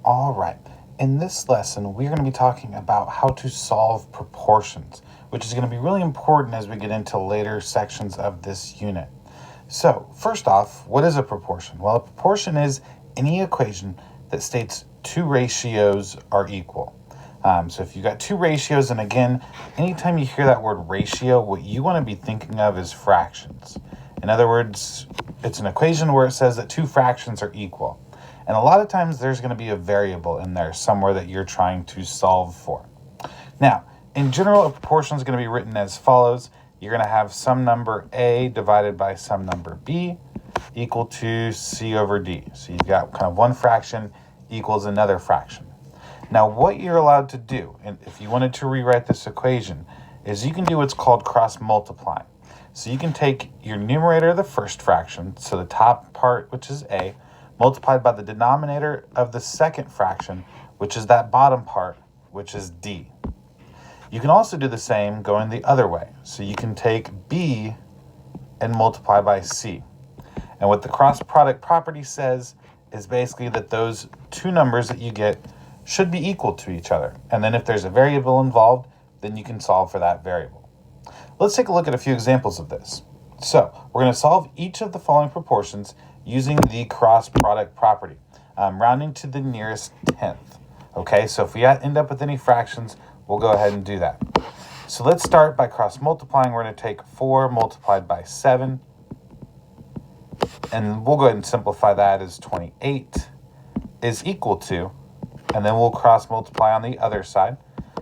All right, in this lesson, we're going to be talking about how to solve proportions, which is going to be really important as we get into later sections of this unit. So, first off, what is a proportion? Well, a proportion is any equation that states two ratios are equal. So if you've got two ratios, and again, anytime you hear that word ratio, what you want to be thinking of is fractions. In other words, it's an equation where it says that two fractions are equal. And a lot of times there's going to be a variable in there somewhere that you're trying to solve for. Now, in general, a proportion is going to be written as follows. You're going to have some number A divided by some number B equal to C over D. So you've got kind of one fraction equals another fraction. Now, what you're allowed to do, and if you wanted to rewrite this equation, is you can do what's called cross multiplying. So you can take your numerator of the first fraction, so the top part, which is A, multiplied by the denominator of the second fraction, which is that bottom part, which is D. You can also do the same going the other way. So you can take B and multiply by C. And what the cross product property says is basically that those two numbers that you get should be equal to each other. And then if there's a variable involved, then you can solve for that variable. Let's take a look at a few examples of this. So we're going to solve each of the following proportions using the cross product property, rounding to the nearest tenth. Okay, so if we end up with any fractions, we'll go ahead and do that. So let's start by cross multiplying. We're going to take 4 multiplied by 7, and we'll go ahead and simplify that as 28 is equal to, and then we'll cross multiply on the other side.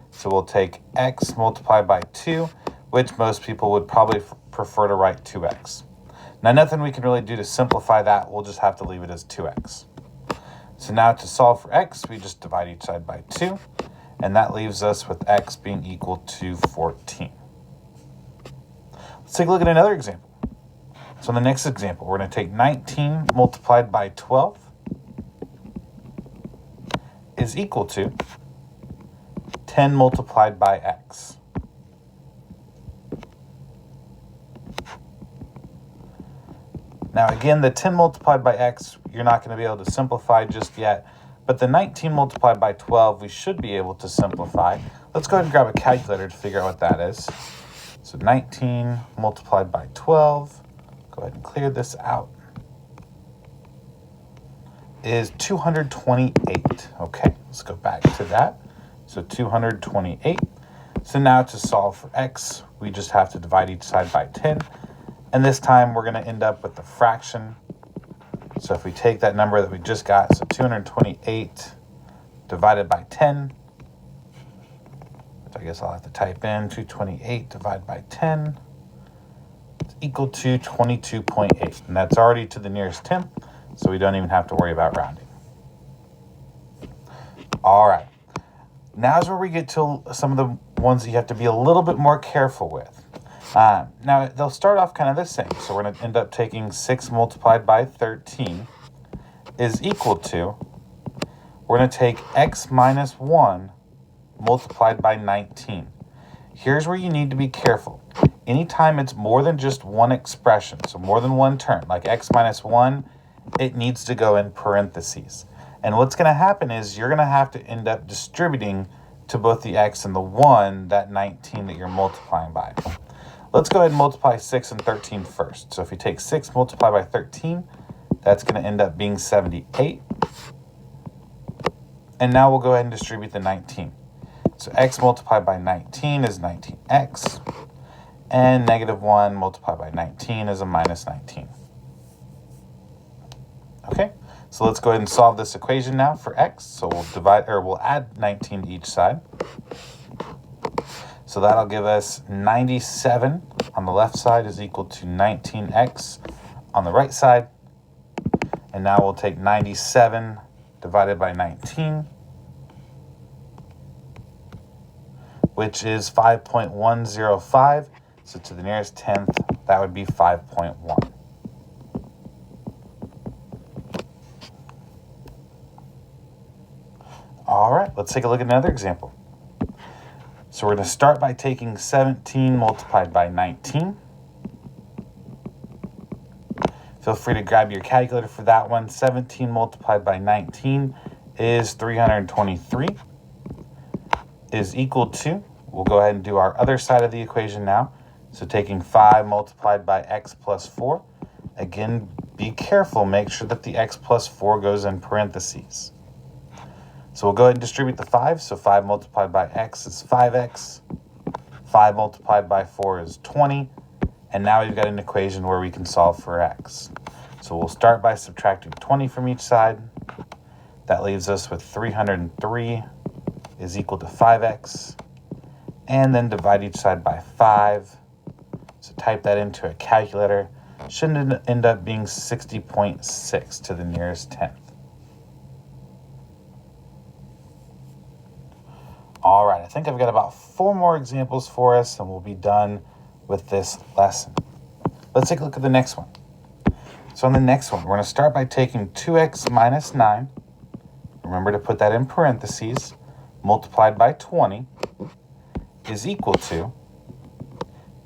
So we'll take x multiplied by 2, which most people would probably prefer to write 2x. Now, nothing we can really do to simplify that. We'll just have to leave it as 2x. So now to solve for x, we just divide each side by 2, and that leaves us with x being equal to 14. Let's take a look at another example. So in the next example, we're going to take 19 multiplied by 12 is equal to 10 multiplied by x. Now again, the 10 multiplied by x, you're not going to be able to simplify just yet, but the 19 multiplied by 12, we should be able to simplify. Let's go ahead and grab a calculator to figure out what that is. So 19 multiplied by 12, go ahead and clear this out, is 228. Okay, let's go back to that. So 228. So now to solve for x, we just have to divide each side by 10. And this time we're going to end up with the fraction. So if we take that number that we just got, so 228 divided by 10, which I guess I'll have to type in, 228 divided by 10, is equal to 22.8. And that's already to the nearest tenth, so we don't even have to worry about rounding. All right. Now is where we get to some of the ones that you have to be a little bit more careful with. Now, they'll start off kind of the same. So we're going to end up taking 6 multiplied by 13 is equal to, we're going to take x minus 1 multiplied by 19. Here's where you need to be careful. Anytime it's more than just one expression, so more than one term, like x minus 1, it needs to go in parentheses. And what's going to happen is you're going to have to end up distributing to both the x and the 1 that 19 that you're multiplying by. Let's go ahead and multiply 6 and 13 first. So if you take 6 multiplied by 13, that's going to end up being 78. And now we'll go ahead and distribute the 19. So x multiplied by 19 is 19x. And negative 1 multiplied by 19 is a minus 19. Okay, so let's go ahead and solve this equation now for x. So we'll add 19 to each side. So that'll give us 97 on the left side is equal to 19x on the right side. And now we'll take 97 divided by 19, which is 5.105. So to the nearest tenth, that would be 5.1. All right, let's take a look at another example. So we're going to start by taking 17 multiplied by 19. Feel free to grab your calculator for that one. 17 multiplied by 19 is 323 is equal to, we'll go ahead and do our other side of the equation now. So taking 5 multiplied by x plus 4. Again, be careful, make sure that the x plus 4 goes in parentheses. So we'll go ahead and distribute the 5. So 5 multiplied by x is 5x. 5 multiplied by 4 is 20. And now we've got an equation where we can solve for x. So we'll start by subtracting 20 from each side. That leaves us with 303 is equal to 5x. And then divide each side by 5. So type that into a calculator. Should end up being 60.6 to the nearest tenth. All right, I think I've got about 4 more examples for us and we'll be done with this lesson. Let's take a look at the next one. So on the next one, we're going to start by taking 2x minus 9. Remember to put that in parentheses. Multiplied by 20 is equal to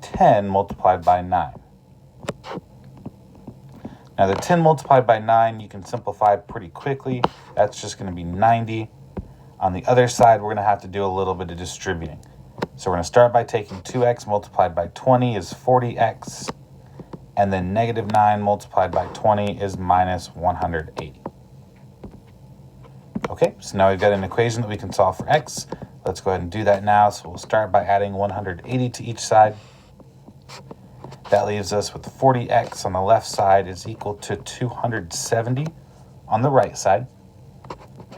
10 multiplied by 9. Now the 10 multiplied by 9, you can simplify pretty quickly. That's just going to be 90. On the other side, we're going to have to do a little bit of distributing. So we're going to start by taking 2x multiplied by 20 is 40x. And then negative 9 multiplied by 20 is minus 180. Okay, so now we've got an equation that we can solve for x. Let's go ahead and do that now. So we'll start by adding 180 to each side. That leaves us with 40x on the left side is equal to 270 on the right side.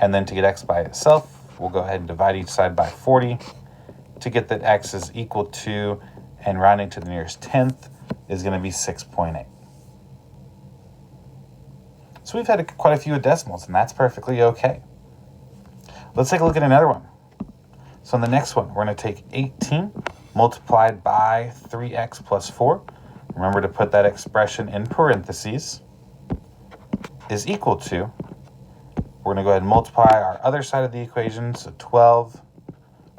And then to get x by itself, we'll go ahead and divide each side by 40 to get that x is equal to, and rounding to the nearest tenth, is going to be 6.8. So we've had quite a few decimals, and that's perfectly okay. Let's take a look at another one. So on the next one, we're going to take 18 multiplied by 3x plus 4. Remember to put that expression in parentheses, is equal to, we're going to go ahead and multiply our other side of the equation, so 12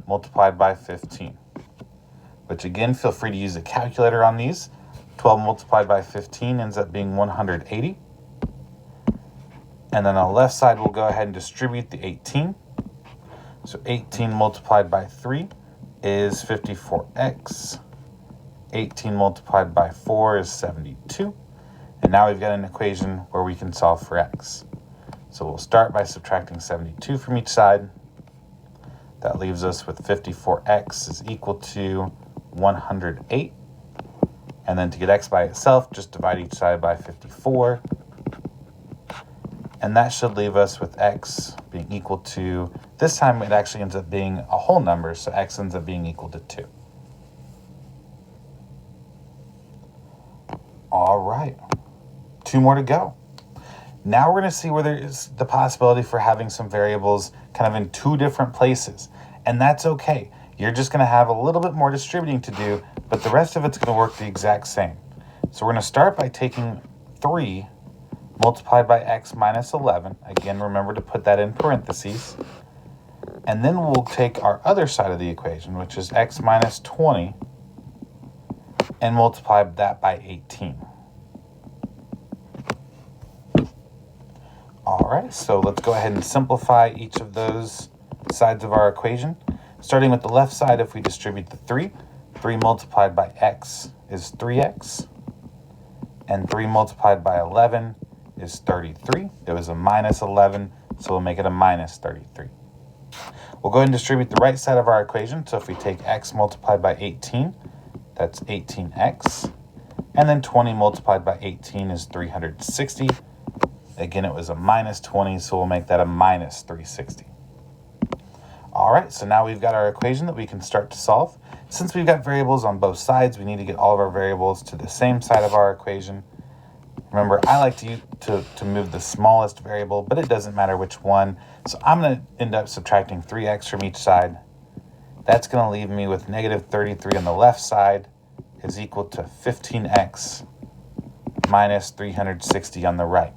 multiplied by 15. Which again, feel free to use a calculator on these. 12 multiplied by 15 ends up being 180. And then on the left side, we'll go ahead and distribute the 18. So 18 multiplied by 3 is 54x. 18 multiplied by 4 is 72. And now we've got an equation where we can solve for x. So we'll start by subtracting 72 from each side. That leaves us with 54x is equal to 108. And then to get x by itself, just divide each side by 54. And that should leave us with x being equal to, this time it actually ends up being a whole number, so x ends up being equal to 2. All right, 2 more to go. Now we're going to see where there is the possibility for having some variables kind of in 2 different places. And that's okay. You're just going to have a little bit more distributing to do, but the rest of it's going to work the exact same. So we're going to start by taking 3 multiplied by x minus 11. Again, remember to put that in parentheses. And then we'll take our other side of the equation, which is x minus 20, and multiply that by 18. All right, so let's go ahead and simplify each of those sides of our equation. Starting with the left side, if we distribute the 3, 3 multiplied by x is 3x, and 3 multiplied by 11 is 33. It was a minus 11, so we'll make it a minus 33. We'll go ahead and distribute the right side of our equation. So if we take x multiplied by 18, that's 18x, and then 20 multiplied by 18 is 360. Again, it was a minus 20, so we'll make that a minus 360. All right, so now we've got our equation that we can start to solve. Since we've got variables on both sides, we need to get all of our variables to the same side of our equation. Remember, I like to move the smallest variable, but it doesn't matter which one. So I'm going to end up subtracting 3x from each side. That's going to leave me with negative 33 on the left side is equal to 15x minus 360 on the right.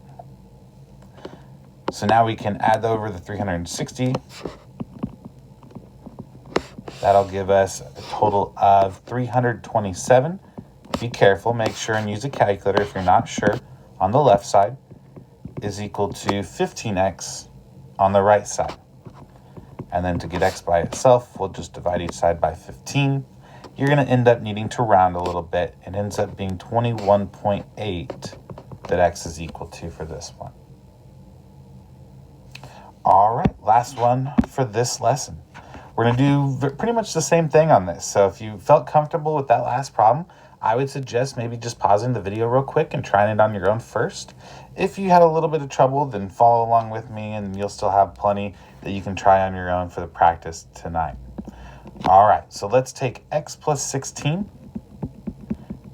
So now we can add over the 360. That'll give us a total of 327. Be careful, make sure and use a calculator if you're not sure. On the left side is equal to 15x on the right side. And then to get x by itself, we'll just divide each side by 15. You're going to end up needing to round a little bit. It ends up being 21.8 that x is equal to for this one. All right, last one for this lesson. We're going to do pretty much the same thing on this. So if you felt comfortable with that last problem, I would suggest maybe just pausing the video real quick and trying it on your own first. If you had a little bit of trouble, then follow along with me and you'll still have plenty that you can try on your own for the practice tonight. All right, so let's take x plus 16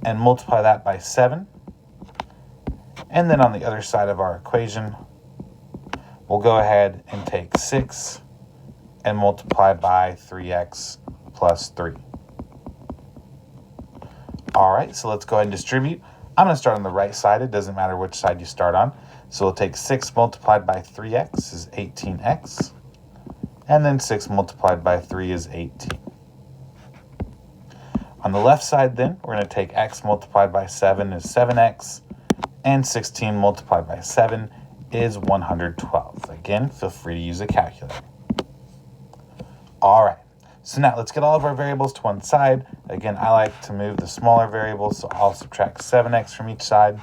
and multiply that by 7. And then on the other side of our equation, we'll go ahead and take 6 and multiply by 3x plus 3. All right, so let's go ahead and distribute. I'm going to start on the right side. It doesn't matter which side you start on. So we'll take 6 multiplied by 3x is 18x. And then 6 multiplied by 3 is 18. On the left side then, we're going to take x multiplied by 7 is 7x. And 16 multiplied by 7 is 112. Again, feel free to use a calculator. All right. So now let's get all of our variables to one side. Again, I like to move the smaller variables, so I'll subtract 7x from each side.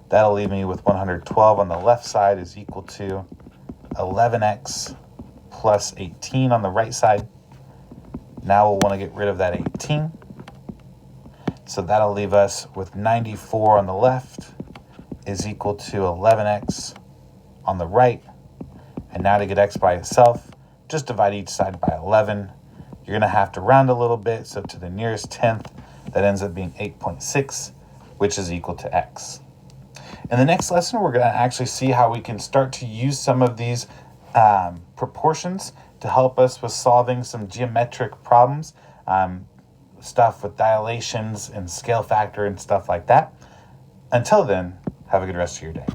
That'll leave me with 112 on the left side is equal to 11x plus 18 on the right side. Now we'll want to get rid of that 18. So that'll leave us with 94 on the left is equal to 11x on the right. And now to get x by itself, just divide each side by 11. You're going to have to round a little bit, so to the nearest tenth, that ends up being 8.6, which is equal to x. In the next lesson, we're going to actually see how we can start to use some of these proportions to help us with solving some geometric problems, stuff with dilations and scale factor and stuff like that. Until then, have a good rest of your day.